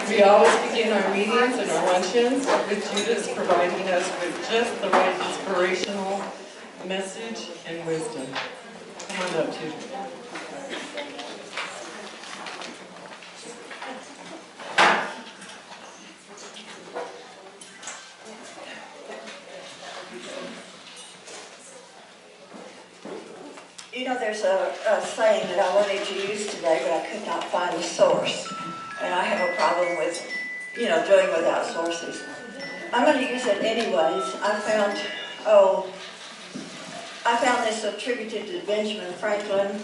We always begin our meetings and our luncheons with Judith providing us with just the right inspirational message and wisdom. Come on up, Judith. You know, there's a saying that I wanted to use today, but I could not find the source. And I have a problem with, doing without sources. I'm going to use it anyways. I found this attributed to Benjamin Franklin,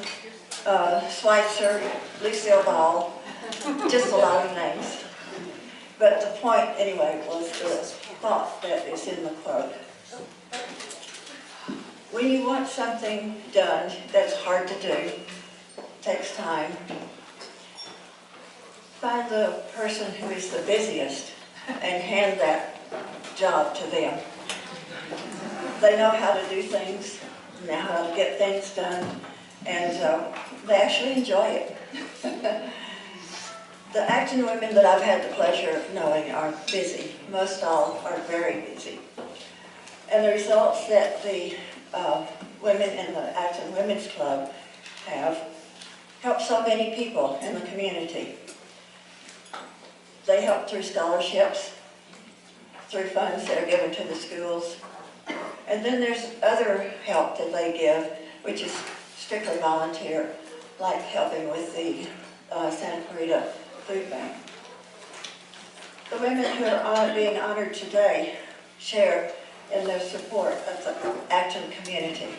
Schweitzer, Lucille Ball, just a lot of names. But the point, anyway, was the thought that is in the quote. When you want something done that's hard to do, takes time, find the person who is the busiest and hand that job to them. They know how to do things, know how to get things done, and they actually enjoy it. The Acton women that I've had the pleasure of knowing are busy. Most all are very busy. And the results that the women in the Acton Women's Club have helped so many people in the community. They help through scholarships, through funds that are given to the schools. And then there's other help that they give, which is strictly volunteer, like helping with the Santa Clarita Food Bank. The women who are being honored today share in their support of the Acton community.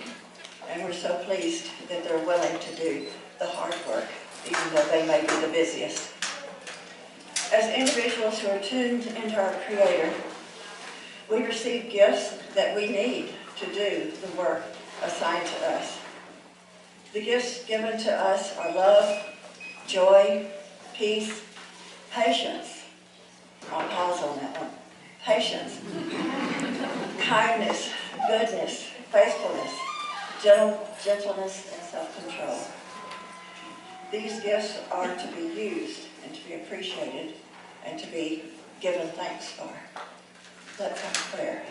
And we're so pleased that they're willing to do the hard work, even though they may be the busiest. As individuals who are tuned into our Creator, we receive gifts that we need to do the work assigned to us. The gifts given to us are love, joy, peace, patience. I'll pause on that one. Patience, kindness, goodness, faithfulness, gentleness, and self-control. These gifts are to be used and to be appreciated and to be given thanks for. Let's have prayer.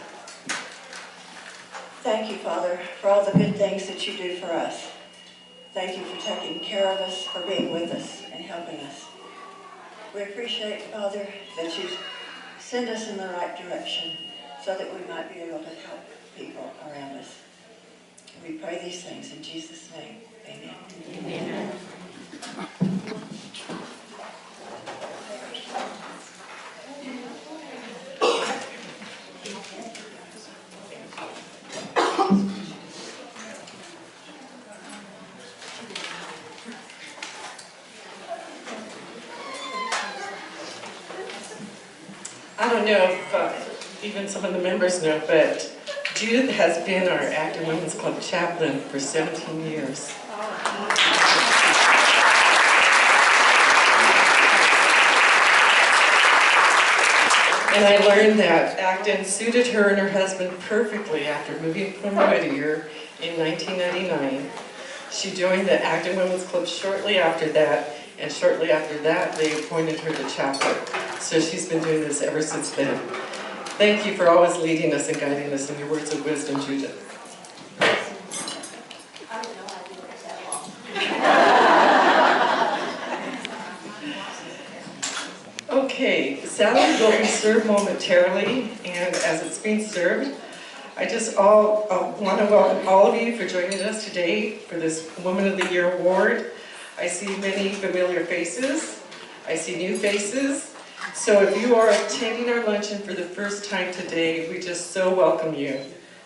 Thank you, Father, for all the good things that you do for us. Thank you for taking care of us, for being with us and helping us. We appreciate, Father, that you send us in the right direction so that we might be able to help people around us. We pray these things in Jesus' name. Amen. Amen. I don't know if even some of the members know, but Judith has been our Acton Women's Club chaplain for 17 years. And I learned that Acton suited her and her husband perfectly after moving from Whittier in 1999. She joined the Acton Women's Club shortly after that, and shortly after that they appointed her the chaplain. So she's been doing this ever since then. Thank you for always leading us and guiding us in your words of wisdom, Judith. Okay, salad will be served momentarily, and as it's being served, I just want to welcome all of you for joining us today for this Woman of the Year Award. I see many familiar faces. I see new faces. So if you are attending our luncheon for the first time today, we just so welcome you.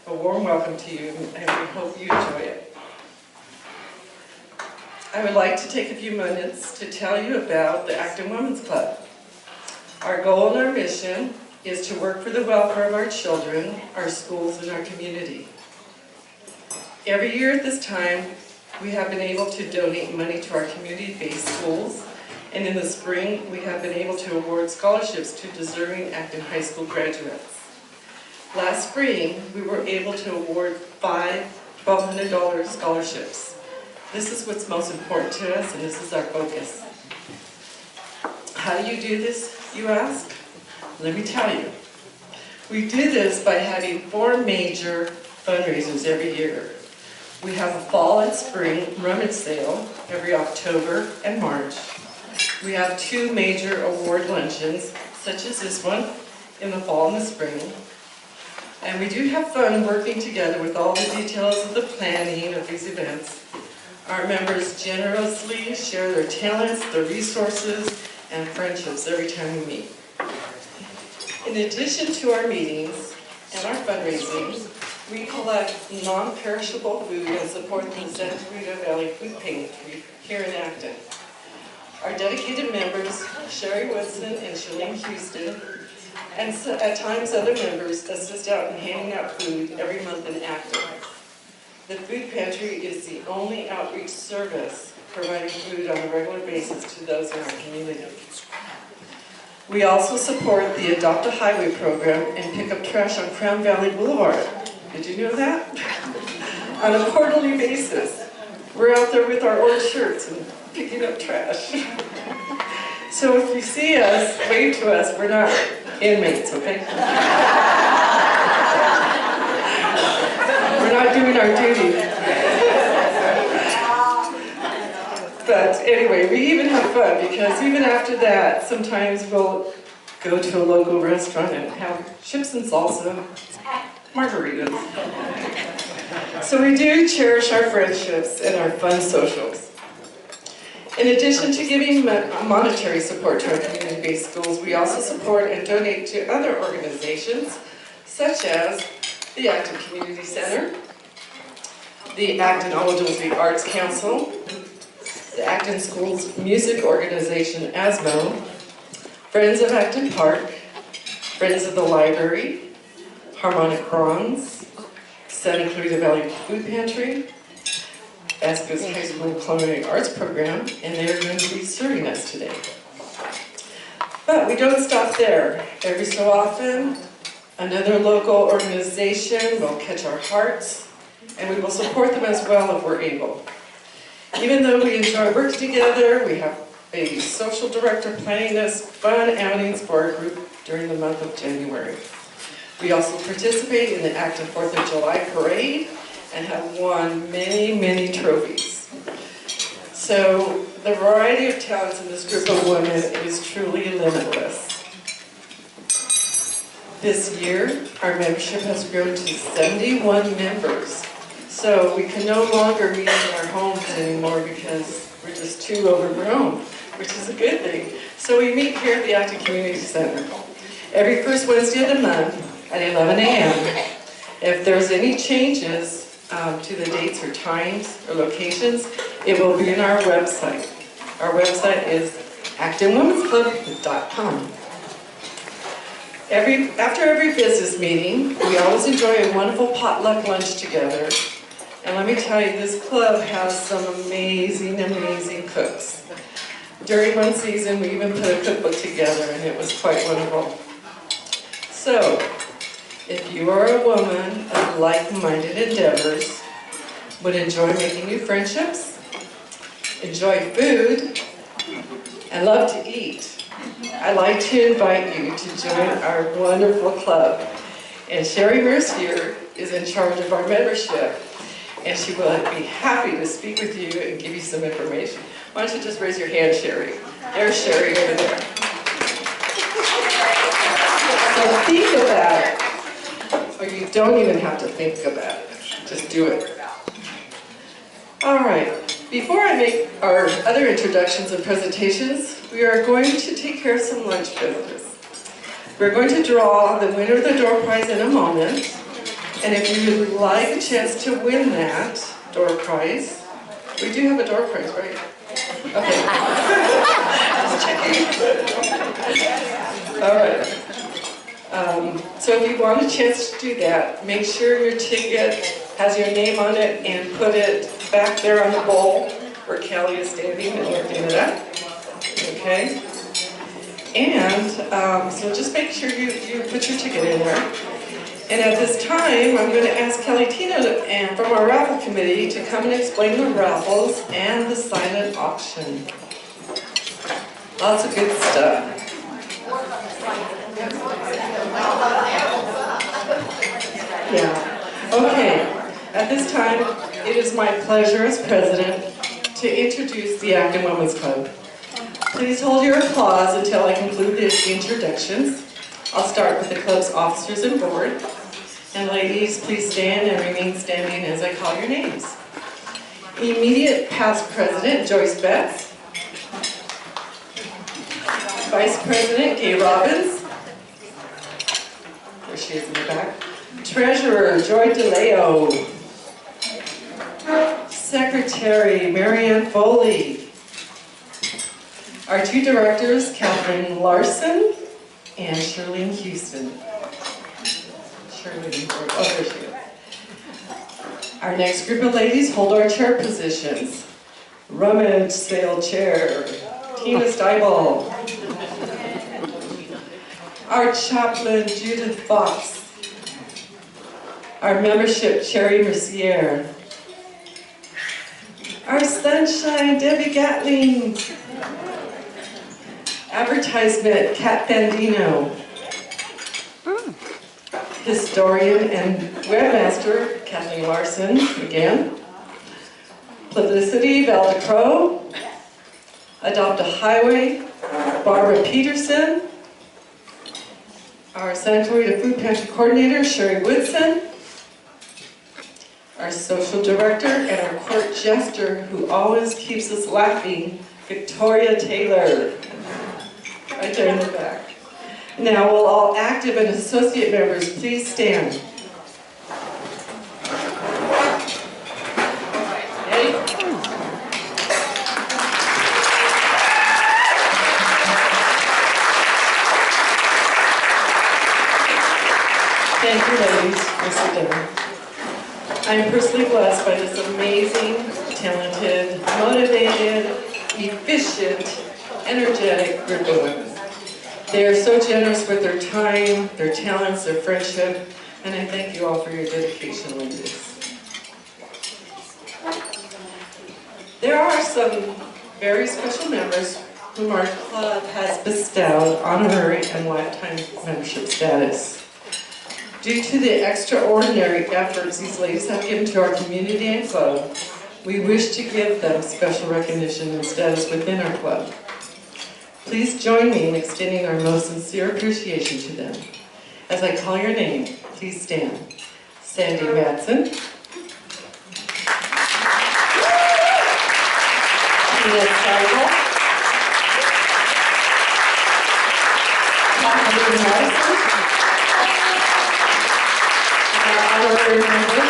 A warm welcome to you, and we hope you enjoy it. I would like to take a few minutes to tell you about the Acton Women's Club. Our goal and our mission is to work for the welfare of our children, our schools, and our community. Every year at this time, we have been able to donate money to our community-based schools, and in the spring, we have been able to award scholarships to deserving Acton High School graduates. Last spring, we were able to award 5 $1,200 scholarships. This is what's most important to us, and this is our focus. How do you do this? you ask? Let me tell you. We do this by having 4 major fundraisers every year. We have a fall and spring rummage sale every October and March. We have 2 major award luncheons, such as this one, in the fall and the spring. And we do have fun working together with all the details of the planning of these events. Our members generously share their talents, their resources, and friendships every time we meet. In addition to our meetings and our fundraising, we collect non-perishable food and support the Santa Rita Valley Food Pantry here in Acton. Our dedicated members, Sherry Woodson and Shalene Houston, and at times other members assist out in handing out food every month in Acton. The food pantry is the only outreach service providing food on a regular basis to those in our community. We also support the Adopt a Highway program and pick up trash on Crown Valley Boulevard. Did you know that? On a quarterly basis. We're out there with our old shirts and picking up trash. So if you see us, wave to us. We're not inmates, okay? We're not doing our duty. But anyway, we even have fun because even after that, sometimes we'll go to a local restaurant and have chips and salsa, margaritas. So we do cherish our friendships and our fun socials. In addition to giving monetary support to our community-based schools, we also support and donate to other organizations, such as the Acton Community Center, the Acton AWC Arts Council, the Acton Schools Music Organization, ASMO, Friends of Acton Park, Friends of the Library, Harmonic Bronze, Santa Clarita Valley Food Pantry, Vasquez High School Culinary Arts Program, and they're going to be serving us today. But we don't stop there. Every so often, another local organization will catch our hearts, and we will support them as well if we're able. Even though we enjoy working together, we have a social director planning us fun outings for our group during the month of January. We also participate in the Acton 4th of July parade and have won many, many trophies. So the variety of talents in this group of women is truly limitless. This year, our membership has grown to 71 members. So we can no longer meet in our homes anymore because we're just too overgrown, which is a good thing. So we meet here at the Acton Community Center every first Wednesday of the month at 11 a.m. If there's any changes to the dates or times or locations, it will be in our website. Our website is actonwomen'sclub.com. After every business meeting, we always enjoy a wonderful potluck lunch together. And let me tell you, this club has some amazing, amazing cooks. During one season, we even put a cookbook together, and it was quite wonderful. So, if you are a woman of like-minded endeavors, would enjoy making new friendships, enjoy food, and love to eat, I'd like to invite you to join our wonderful club. And Sherry Mercier is in charge of our membership, and she will be happy to speak with you and give you some information. Why don't you just raise your hand, Sherry? There's Sherry over there. So think about it. Or you don't even have to think about it. Just do it. All right. Before I make our other introductions and presentations, we are going to take care of some lunch business. We're going to draw the winner of the door prize in a moment. And if you would like a chance to win that door prize, we do have a door prize, right? Okay. Just checking. All right. So if you want a chance to do that, make sure your ticket has your name on it and put it back there on the bowl where Kelly is standing and lifting it up. Okay? And so just make sure you put your ticket in there. And at this time, I'm going to ask Kelly Tina and from our raffle committee to come and explain the raffles and the silent auction. Lots of good stuff. Yeah. Okay. At this time, it is my pleasure as president to introduce the Acton Women's Club. Please hold your applause until I conclude the introductions. I'll start with the club's officers and board. And ladies, please stand and remain standing as I call your names. Immediate past president, Joyce Betts. Vice President, Gay Robbins. There she is in the back. Treasurer, Joy DeLeo. Secretary, Marianne Foley. Our two directors, Catherine Larson and Shirley Houston. Shirley, oh, there she is. Our next group of ladies hold our chair positions. Rummage Sale Chair, Tina Steibel. Our chaplain, Judith Fox. Our membership, Cherry Mercier. Our sunshine, Debbie Gatling. Advertisement, Kat Bandino. Historian and webmaster, Kathleen Larson, again. Publicity, Val DeCrow. Adopt a Highway, Barbara Peterson. Our Sanitary to Food Pantry Coordinator, Sherry Woodson. Our Social Director and our Court Jester, who always keeps us laughing, Victoria Taylor. Right there in the back. Now, will all active and associate members please stand? Okay. Thank you, ladies, for sitting down. I am personally blessed by this amazing, talented, motivated, efficient, energetic group of women. They are so generous with their time, their talents, their friendship, and I thank you all for your dedication, ladies. There are some very special members whom our club has bestowed honorary and lifetime membership status. Due to the extraordinary efforts these ladies have given to our community and club, we wish to give them special recognition and status within our club. Please join me in extending our most sincere appreciation to them. As I call your name, please stand. Sandy Madsen. Tina Seibel. Kathleen Madison. And our honorary member,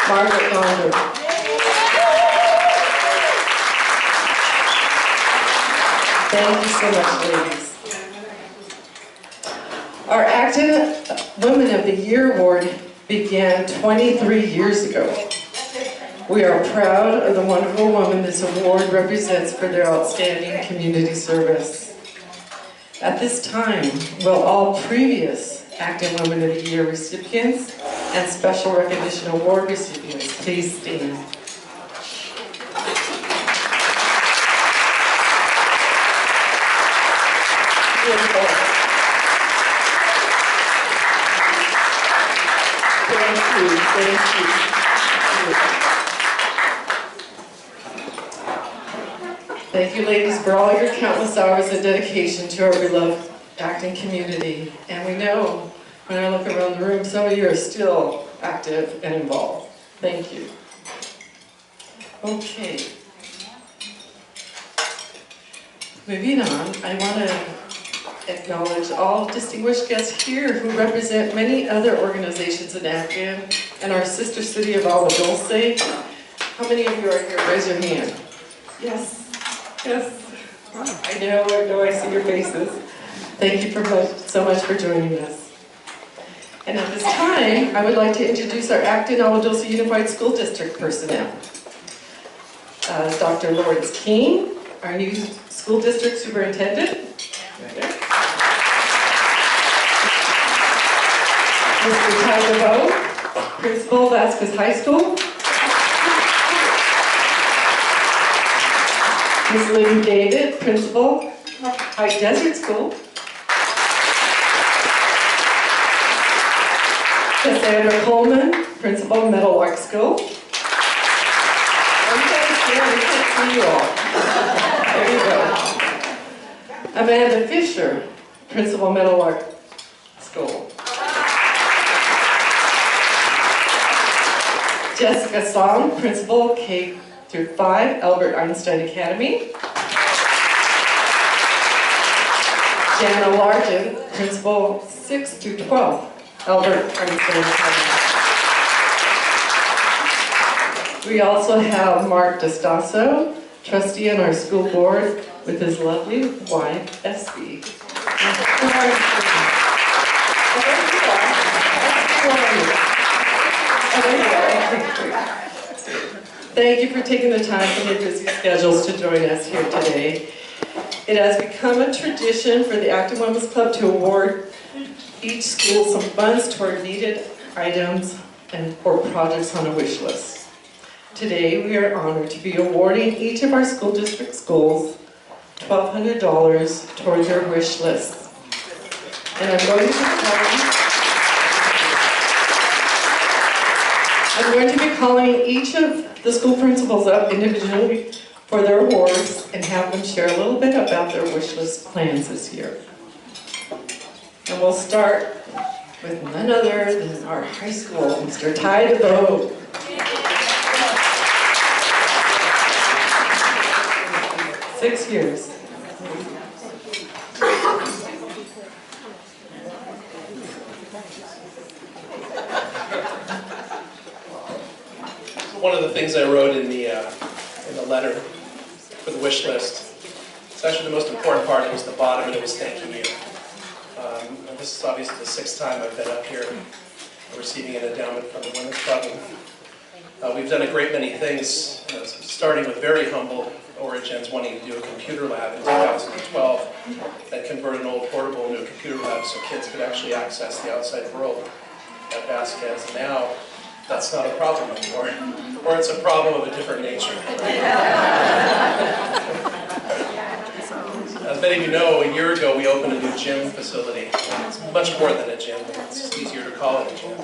Margaret Gonder. Thank you so much, ladies. Our Acton Women of the Year Award began 23 years ago. We are proud of the wonderful women this award represents for their outstanding community service. At this time, will all previous Acton Women of the Year recipients and special recognition award recipients please stand. Thank you. Thank you, ladies, for all your countless hours of dedication to our beloved Acton community. And we know, when I look around the room, some of you are still active and involved. Thank you. Okay. Moving on, I want to acknowledge all distinguished guests here who represent many other organizations in Acton and our sister city of AWC. How many of you are here? Raise your hand. Yes. Yes. I know I see your faces. Thank you so much for joining us. And at this time, I would like to introduce our Acton AWC Unified School District personnel. Dr. Lawrence King, our new school district superintendent. Mr. Ty Devoe, Principal, Vasquez High School. Ms. Lynn David, Principal, High Desert School. Cassandra Coleman, Principal Meadowlark School. I'm trying to I can't see you all. There you go. Amanda Fisher, Principal Meadowlark School. Jessica Song, Principal K through 5, Albert Einstein Academy. Janna Largent, Principal 6 through 12, Albert Einstein Academy. We also have Mark DeStasso, trustee on our school board, with his lovely wife, Espy. Thank you for taking the time from your busy schedules to join us here today. It has become a tradition for the Acton Women's Club to award each school some funds toward needed items or projects on a wish list. Today, we are honored to be awarding each of our school district schools $1,200 towards their wish lists. And I'm going to be calling each of the school principals up individually for their awards and have them share a little bit about their wish list plans this year. And we'll start with none other than our high school, Mr. Ty Devoe. Six years. One of the things I wrote in the letter for the wish list, it's actually the most important part. It was the bottom, and it was thank you. And this is obviously the 6th time I've been up here receiving an endowment from the Women's Club. We've done a great many things, starting with very humble origins, wanting to do a computer lab in 2012 and convert an old portable into a computer lab so kids could actually access the outside world at Vasquez. Now, that's not a problem anymore, or it's a problem of a different nature. As many of you know, a year ago we opened a new gym facility. It's much more than a gym, but it's just easier to call it a gym.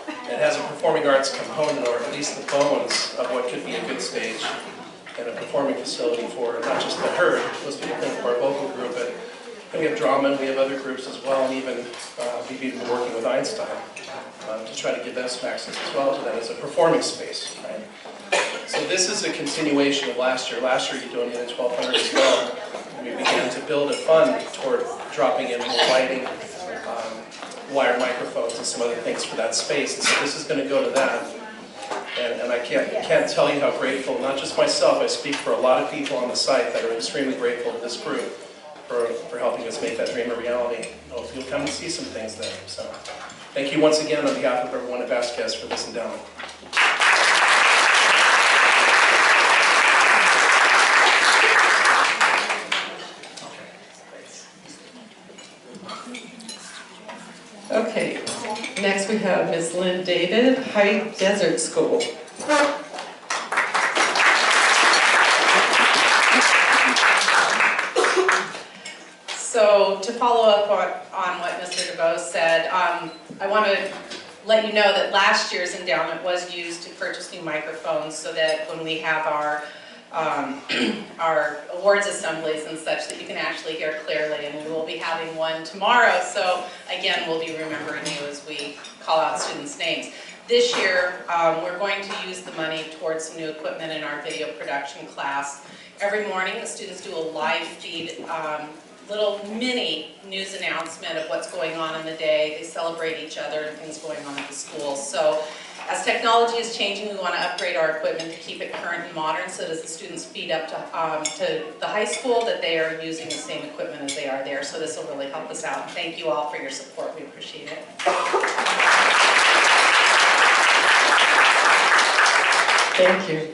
It has a performing arts component, or at least the bones of what could be a good stage, and a performing facility for not just the herd, those people think of our vocal group, but we have drama and we have other groups as well, and even we've even been working with Einstein to try to give them some access as well to that as a performing space, right? So this is a continuation of last year. Last year you donated $1,200 as well, and we began to build a fund toward dropping in more lighting, wired microphones, and some other things for that space. And so this is going to go to that. And I can't tell you how grateful, not just myself, I speak for a lot of people on the site that are extremely grateful to this group for helping us make that dream a reality. I hope you'll come and see some things there. So thank you once again on behalf of everyone at Vasquez for this endowment. Okay, next we have Ms. Lynn David, High Desert School. So to follow up on what Mr. Devoe said, I want to let you know that last year's endowment was used to purchase new microphones so that when we have our awards assemblies and such that you can actually hear clearly, and we will be having one tomorrow, so again we'll be remembering you as we call out students' names. This year we're going to use the money towards some new equipment in our video production class. Every morning the students do a live feed, little mini news announcement of what's going on in the day. They celebrate each other and things going on at the school. So as technology is changing, we want to upgrade our equipment to keep it current and modern so that as the students feed up to the high school that they are using the same equipment as they are there. So this will really help us out. And thank you all for your support. We appreciate it. Thank you.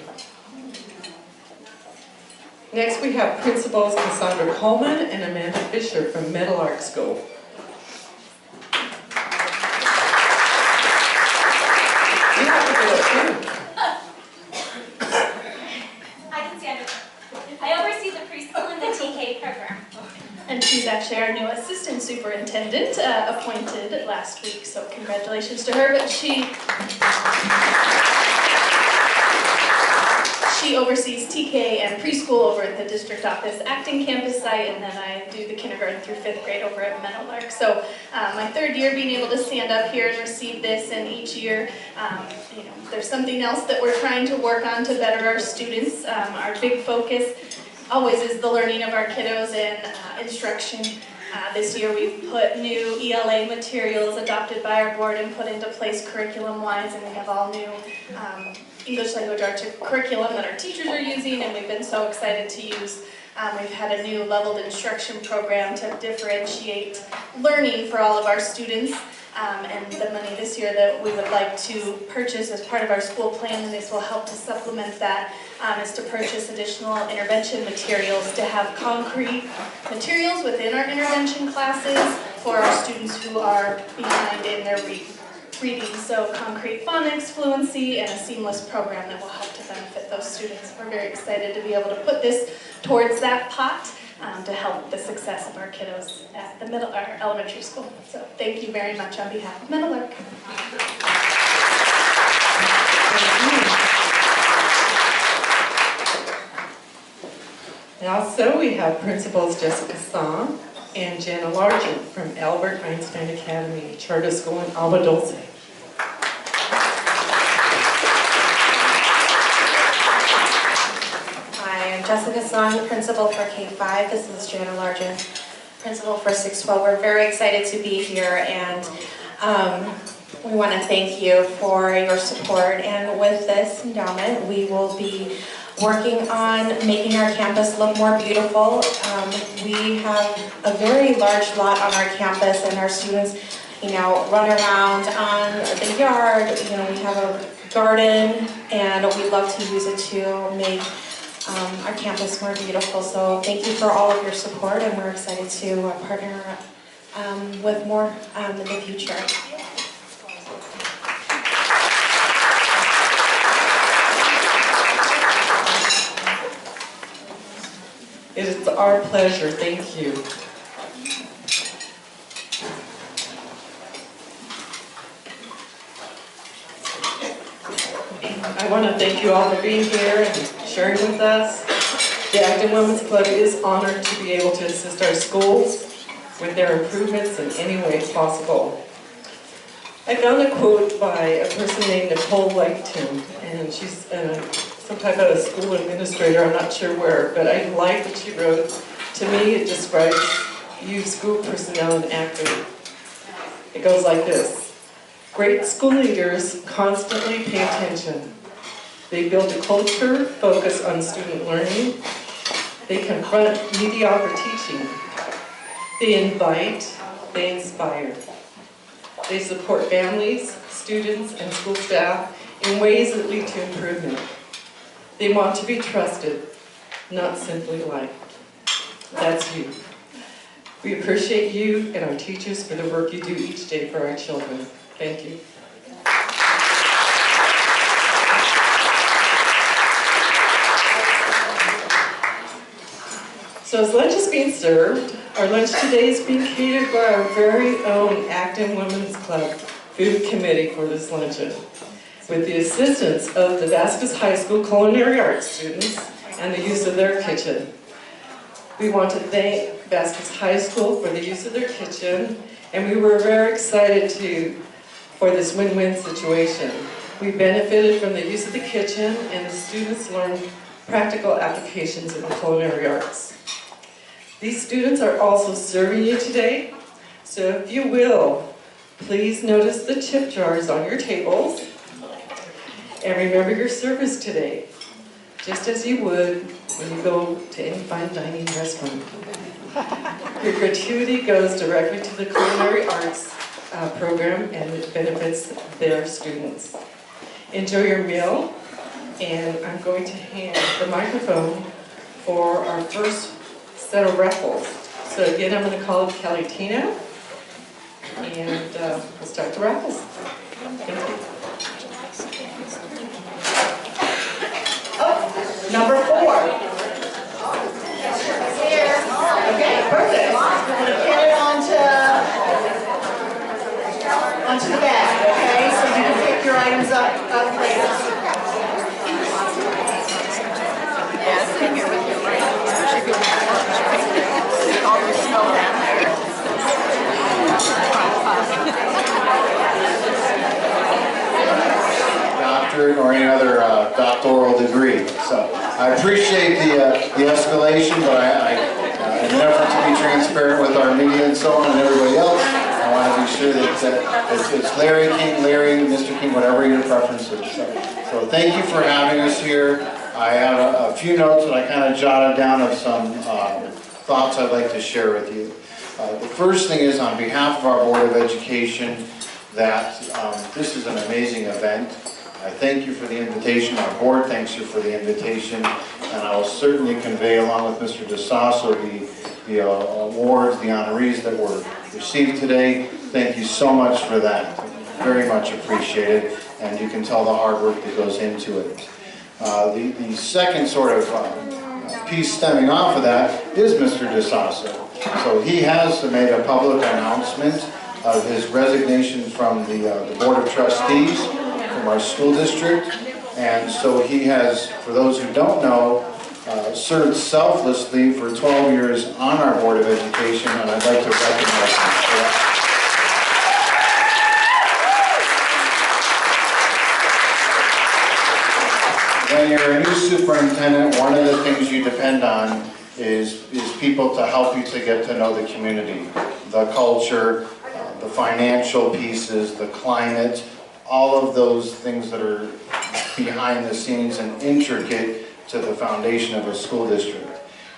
Next we have Principals Cassandra Coleman and Amanda Fisher from Meadowlark School. Hi, Cassandra. I oversee the preschool and the TK program. And she's actually our our new assistant superintendent appointed last week, so congratulations to her. But she oversees TK and preschool over at the district office Acton campus site, and then I do the kindergarten through 5th grade over at Meadowlark. So my 3rd year being able to stand up here and receive this, and each year there's something else that we're trying to work on to better our students. Our big focus always is the learning of our kiddos and instruction. This year we've put new ELA materials adopted by our board and put into place curriculum-wise, and we have all new English language arts curriculum that our teachers are using, and we've been so excited to use. We've had a new leveled instruction program to differentiate learning for all of our students. And the money this year that we would like to purchase as part of our school plan, and this will help to supplement that, is to purchase additional intervention materials to have concrete materials within our intervention classes for our students who are behind in their reading. So concrete phonics, fluency, and a seamless program that will help to benefit those students. We're very excited to be able to put this towards that pot to help the success of our kiddos at the our elementary school. So thank you very much on behalf of Meadowlark. And also we have Principals Jessicia and Janna Largent from Albert Einstein Academy Charter School in Alba Dulce. Jessica, Principal for K-5. This is Janna Largent, Principal for 612. We're very excited to be here, and we want to thank you for your support. And with this endowment, we will be working on making our campus look more beautiful. We have a very large lot on our campus, and our students, run around on the yard. We have a garden, and we love to use it to make our campus more beautiful. So thank you for all of your support, and we're excited to partner with more in the future. It is our pleasure. Thank you. I want to thank you all for being here and sharing with us. The Acton Women's Club is honored to be able to assist our schools with their improvements in any way possible. I found a quote by a person named Nicole Leighton, and she's some type of a school administrator, I'm not sure where, but I like what she wrote. To me, it describes you school personnel in Acton. It goes like this. Great school leaders constantly pay attention. They build a culture focused on student learning. They confront mediocre teaching. They invite, they inspire. They support families, students, and school staff in ways that lead to improvement. They want to be trusted, not simply liked. That's you. We appreciate you and our teachers for the work you do each day for our children. Thank you. So as lunch is being served, our lunch today is being catered by our very own Acton Women's Club Food Committee for this luncheon, with the assistance of the Vasquez High School Culinary Arts Students and the use of their kitchen. We want to thank Vasquez High School for the use of their kitchen, and we were very excited for this win-win situation. We benefited from the use of the kitchen, and the students learned practical applications of the culinary arts. These students are also serving you today, so if you will, please notice the tip jars on your tables, and remember your service today, just as you would when you go to any fine dining restaurant. Your gratuity goes directly to the culinary arts program, and it benefits their students. Enjoy your meal, and I'm going to hand the microphone for our first set of raffles. So again, I'm going to call up Kelly Tino, and we'll start the raffles. Thank you. Oh, number 4. Okay, perfect. doctoral degree. So I appreciate the escalation, but in an effort to be transparent with our media and so on and everybody else, I want to be sure that it's Larry King, Larry, Mr. King, whatever your preference is. So thank you for having us here. I have a few notes that I kind of jotted down of some thoughts I'd like to share with you. The first thing is, on behalf of our Board of Education, that this is an amazing event. I thank you for the invitation. Our board thanks you for the invitation, and I will certainly convey, along with Mr. DeSasso, the awards, the honorees that were received today. Thank you so much for that. Very much appreciated, and you can tell the hard work that goes into it. The second sort of piece stemming off of that is Mr. DeSasso. So he has made a public announcement of his resignation from the Board of Trustees from our school district. And so he has, for those who don't know, served selflessly for 12 years on our Board of Education, and I'd like to recognize him for that. When you're a new superintendent, one of the things you depend on is people to help you to get to know the community, the culture, the financial pieces, the climate, all of those things that are behind the scenes and intricate to the foundation of a school district.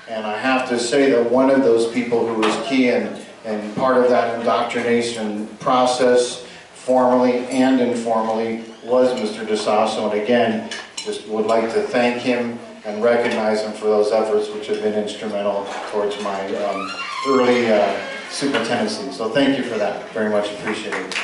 And I have to say that one of those people who was key and part of that indoctrination process, formally and informally, was Mr. DeSasso. And again, just would like to thank him and recognize him for those efforts which have been instrumental towards my early superintendency. So thank you for that. Very much appreciated.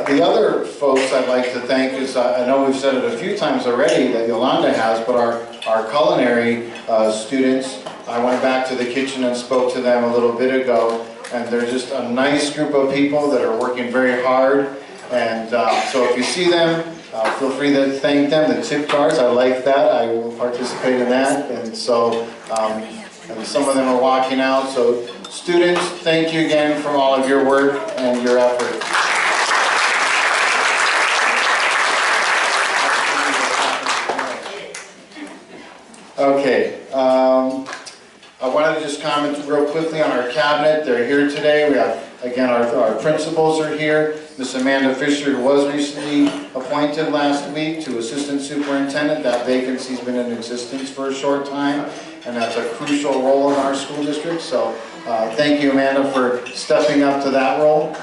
The other folks I'd like to thank is, I know we've said it a few times already that Yolanda has, but our culinary students, I went back to the kitchen and spoke to them a little bit ago, and they're just a nice group of people that are working very hard. And so if you see them, feel free to thank them. The tip jars, I like that. I will participate in that. And so, and some of them are walking out. So students, thank you again for all of your work and your effort. Okay, I wanted to just comment real quickly on our cabinet. They're here today. We have, again, our principals are here. Miss Amanda Fisher, who was recently appointed last week to assistant superintendent. That vacancy's been in existence for a short time, and that's a crucial role in our school district. So thank you, Amanda, for stepping up to that role.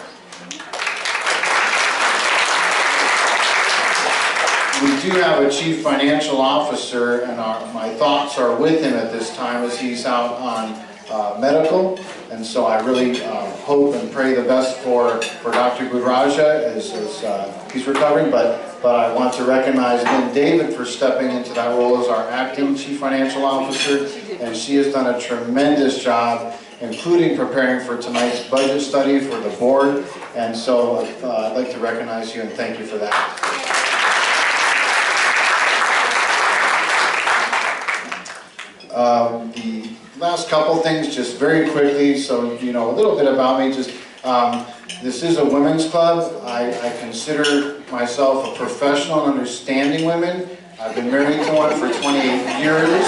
We do have a chief financial officer, and my thoughts are with him at this time as he's out on medical. And so I really hope and pray the best for Dr. Gudraja as he's recovering. But I want to recognize Lynn David for stepping into that role as our acting chief financial officer. And she has done a tremendous job, including preparing for tonight's budget study for the board. And so I'd like to recognize you and thank you for that. The last couple things, just very quickly, so you know a little bit about me. Just this is a women's club. I consider myself a professional in understanding women. I've been married to one for 28 years.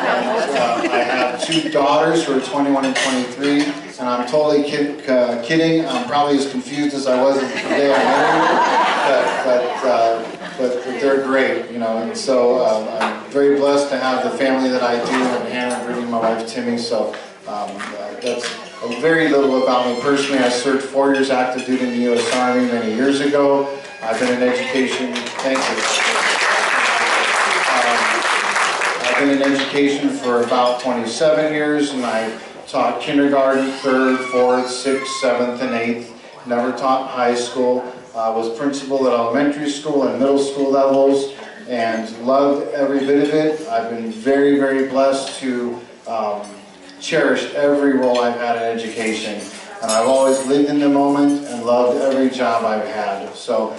And, I have two daughters who are 21 and 23, and I'm totally kidding. I'm probably as confused as I was the day I married her, but they're great, you know. And so I'm very blessed to have the family that I do, and Hannah and Ruthie, my wife Timmy. So that's very little about me personally. I served 4 years active duty in the U.S. Army many years ago. I've been in education. Thank you. I've been in education for about 27 years, and I taught kindergarten, 3rd, 4th, 6th, 7th, and 8th. Never taught high school. Was principal at elementary school and middle school levels, and loved every bit of it. I've been very, very blessed to cherish every role I've had in education, and I've always lived in the moment and loved every job I've had. So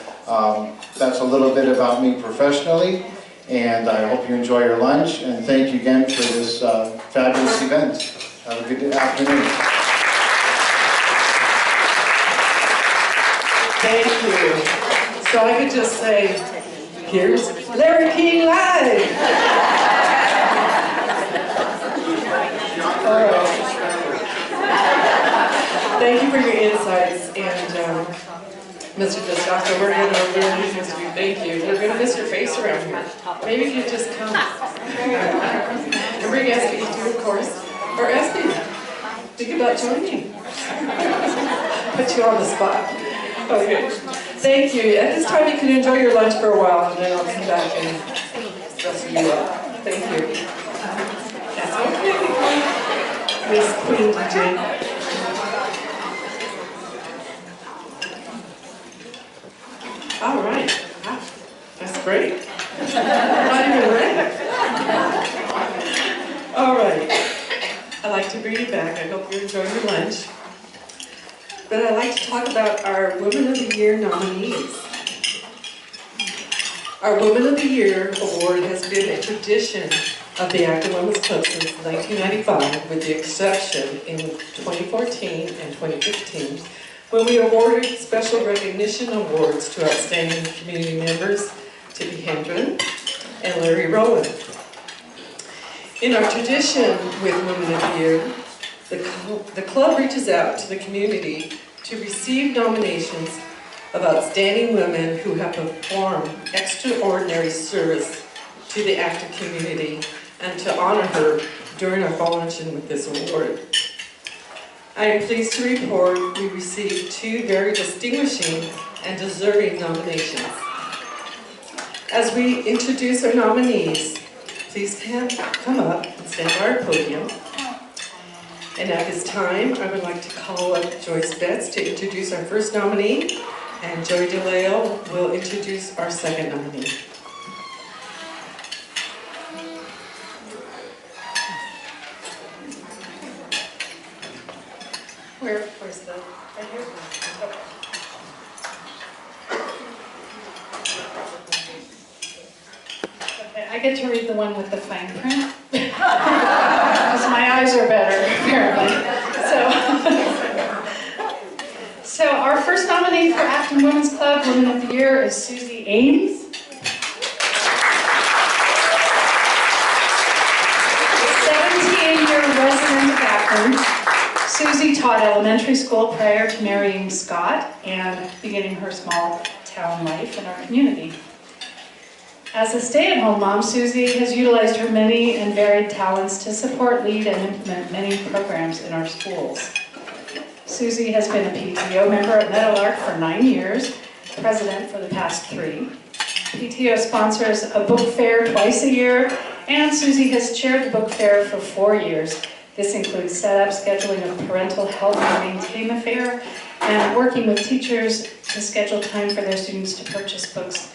that's a little bit about me professionally, and I hope you enjoy your lunch, and thank you again for this fabulous event. Have a good afternoon. Thank you. So I could just say, here's Larry King Live. All right. Thank you for your insights, and Mr. Cassandra, we're going to really miss you. Thank you. We're going to miss your face around here. Maybe you just come. And bring Espy too, of course. Or Espy, think about joining. Put you on the spot. Okay. Thank you. At this time, you can enjoy your lunch for a while, and then I'll come back and dress you up. Thank you. That's okay. Miss Queen DJ. All right. Wow. That's great. Not even ready. All right. I'd like to bring you back. I hope you're enjoying your lunch. But I'd like to talk about our Women of the Year nominees. Our Women of the Year award has been a tradition of the Acton Women's Club since 1995, with the exception in 2014 and 2015, when we awarded special recognition awards to outstanding community members, Tippi Hendren and Larry Rowan. In our tradition with Women of the Year, the club reaches out to the community to receive nominations of outstanding women who have performed extraordinary service to the Acton community and to honor her during our fall luncheon with this award. I am pleased to report we received 2 very distinguishing and deserving nominations. As we introduce our nominees, please come up and stand by our podium. And at this time, I would like to call up Joyce Betts to introduce our first nominee, and Joey DeLeo will introduce our second nominee. Where's the, right here? Okay, I get to read the one with the fine print. Because my eyes are better, apparently. So our first nominee for Acton Women's Club Women of the Year is Suzy Ames. A 17-year resident of Acton, Suzy taught elementary school prior to marrying Scott and beginning her small town life in our community. As a stay-at-home mom, Suzy has utilized her many and varied talents to support, lead, and implement many programs in our schools. Suzy has been a PTO member at Meadowlark for 9 years, president for the past 3. PTO sponsors a book fair twice a year, and Suzy has chaired the book fair for 4 years. This includes setup, scheduling of parental help to maintain the fair, and working with teachers to schedule time for their students to purchase books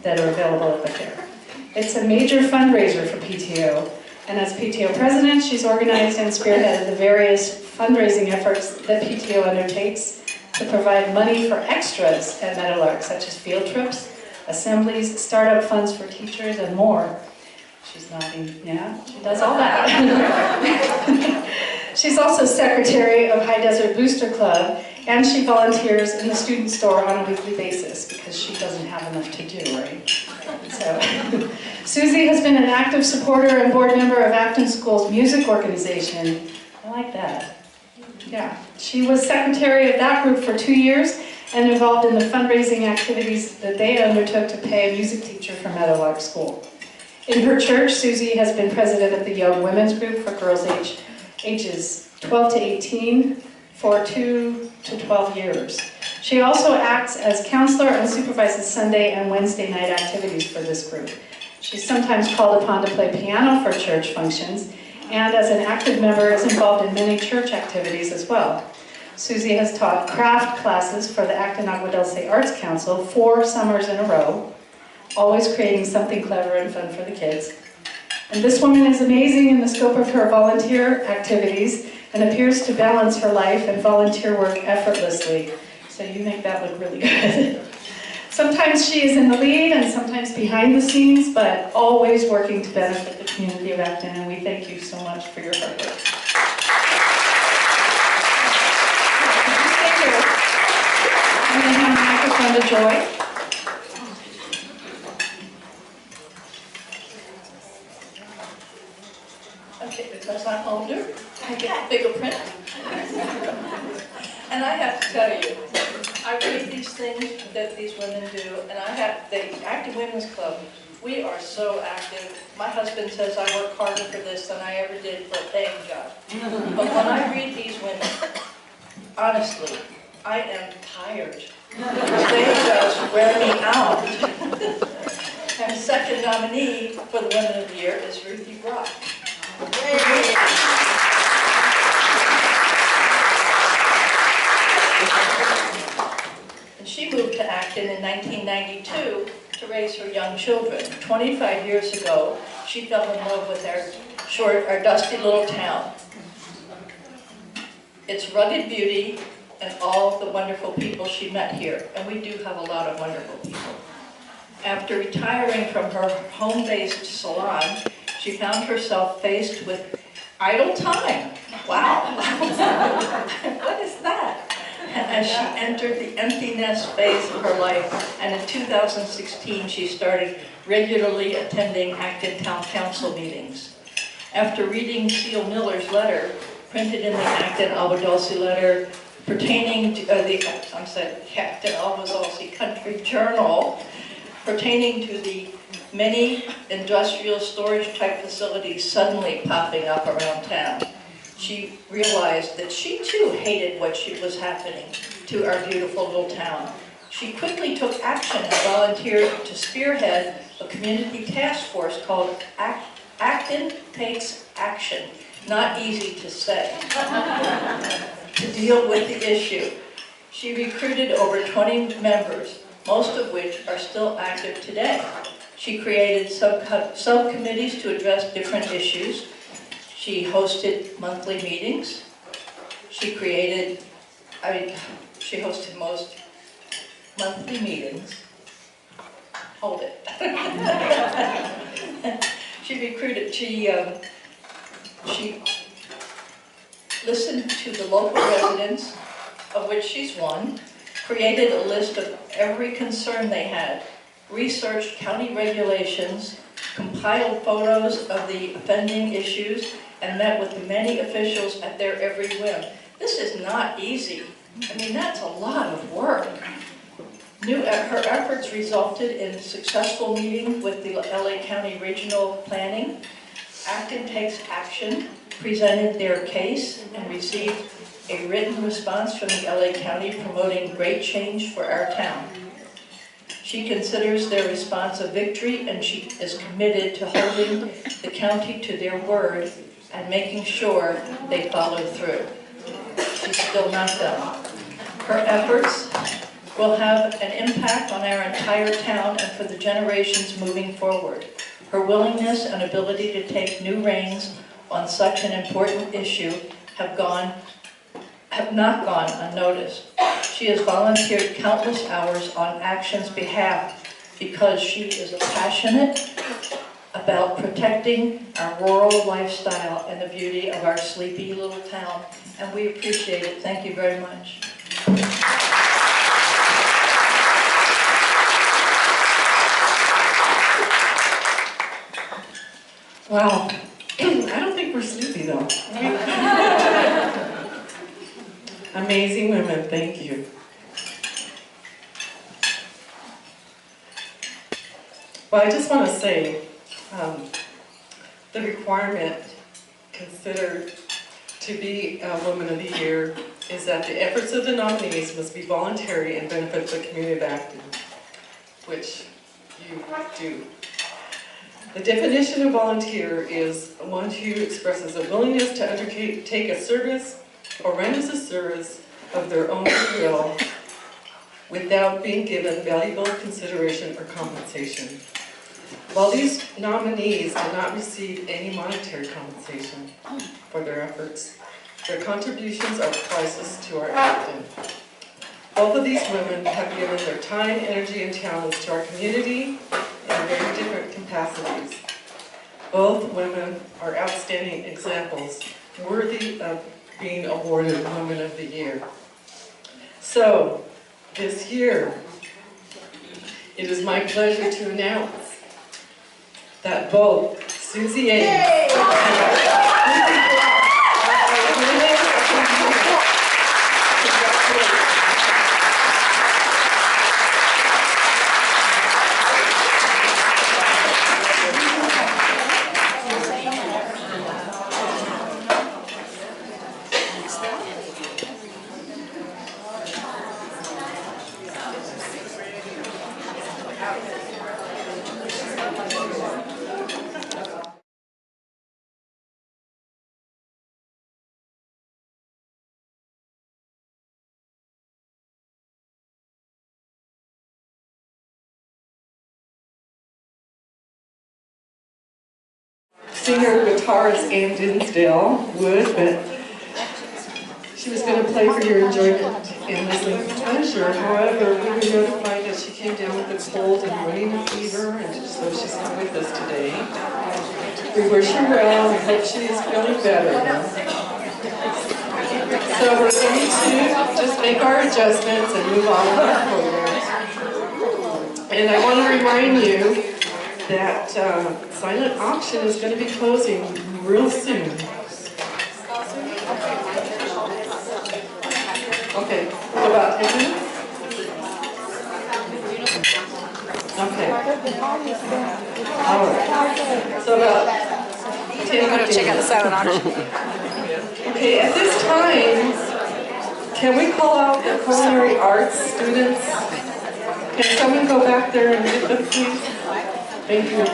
that are available at the fair. It's a major fundraiser for PTO, and as PTO president, she's organized and spearheaded the various fundraising efforts that PTO undertakes to provide money for extras at Meadowlark, such as field trips, assemblies, startup funds for teachers, and more. She's nodding, yeah, she does all that. She's also secretary of High Desert Booster Club, and she volunteers in the student store on a weekly basis because she doesn't have enough to do, right? So, Suzy has been an active supporter and board member of Acton School's music organization. I like that. Yeah, she was secretary of that group for 2 years and involved in the fundraising activities that they undertook to pay a music teacher for Meadowlark School. In her church, Suzy has been president of the Young Women's Group for girls ages 12 to 18 for 2 to 12 years. She also acts as counselor and supervises Sunday and Wednesday night activities for this group. She's sometimes called upon to play piano for church functions, and as an active member is involved in many church activities as well. Suzy has taught craft classes for the Acton Agua Dulce Arts Council 4 summers in a row, always creating something clever and fun for the kids. And this woman is amazing in the scope of her volunteer activities and appears to balance her life and volunteer work effortlessly. So you make that look really good. Sometimes she is in the lead and sometimes behind the scenes, but always working to benefit the community of Acton, and we thank you so much for your hard work. Thank you. I'm going to hand the microphone to Joy. because I'm older, I get bigger print. And I have to tell you, I read these things that these women do, and the Acton Women's Club, we are so active. My husband says I work harder for this than I ever did for a paying job. But when I read these women, honestly, I am tired. They just wear me out. And second nominee for the Women of the Year is Ruthie Brock. And she moved to Acton in 1992 to raise her young children. 25 years ago, she fell in love with our dusty little town. Its rugged beauty and all the wonderful people she met here. And we do have a lot of wonderful people. After retiring from her home-based salon, she found herself faced with idle time. Wow. What is that? As she entered the empty nest phase of her life, and in 2016 she started regularly attending Acton Town Council meetings. After reading Seal Miller's letter, printed in the Acton AWC letter pertaining to the Acton AWC Country Journal, pertaining to the many industrial storage type facilities suddenly popping up around town, she realized that she too hated what was happening to our beautiful little town. She quickly took action and volunteered to spearhead a community task force called Acton Takes Action. Not easy to say. To deal with the issue. She recruited over 20 members, most of which are still active today. She created subcommittees to address different issues. She hosted monthly meetings. She hosted most monthly meetings. Hold it. She listened to the local residents, of which she's one, created a list of every concern they had, researched county regulations, compiled photos of the offending issues, and met with the many officials at their every whim. This is not easy. I mean, that's a lot of work. Her efforts resulted in a successful meeting with the LA County Regional Planning. Acton Takes Action presented their case and received a written response from the LA County promoting great change for our town. She considers their response a victory, and she is committed to holding the county to their word and making sure they follow through. She's still not done. Her efforts will have an impact on our entire town and for the generations moving forward. Her willingness and ability to take new reins on such an important issue have not gone unnoticed. She has volunteered countless hours on Action's behalf because she is passionate about protecting our rural lifestyle and the beauty of our sleepy little town, and we appreciate it. Thank you very much. Wow. I don't think we're sleepy though. Amazing women, thank you. Well, I just want to say, the requirement considered to be a Woman of the Year is that the efforts of the nominees must be voluntary and benefit the community of Acton, which you do. The definition of volunteer is one who expresses a willingness to undertake a service or renders a service of their own free will without being given valuable consideration or compensation. While these nominees do not receive any monetary compensation for their efforts, their contributions are priceless to our Acton. Both of these women have given their time, energy, and talents to our community in very different capacities. Both women are outstanding examples, worthy of being awarded Woman of the Year. So, this year, it is my pleasure to announce that both Suzy Ames Singer guitarist Ann Dinsdale would, but she was going to play for your enjoyment and listening pleasure. However, we were notified that she came down with a cold and running a fever, and so she's not with us today. We wish her well and hope she is feeling better now. So we're going to just make our adjustments and move on with our program. And I want to remind you that silent auction is going to be closing real soon. Okay, about 10 minutes? Okay. All right. So about 10 minutes. Check out the silent auction. Okay, at this time, can we call out the culinary arts students? Can someone go back there and get them, please? Thank you.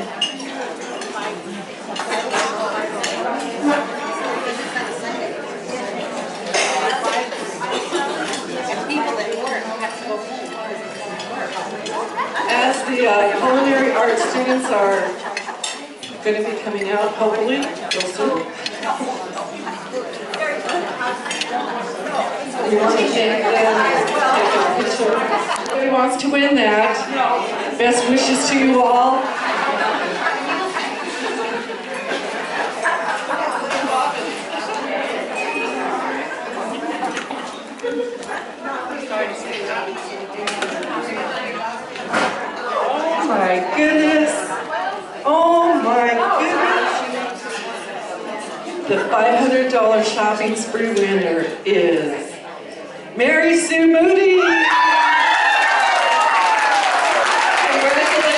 As the culinary arts students are going to be coming out, hopefully, real soon. We want to thank them, take a picture. Who wants to win that? Best wishes to you all. Oh my goodness. Oh my goodness. The $500 shopping spree winner is Mary Sue Moody. Congratulations.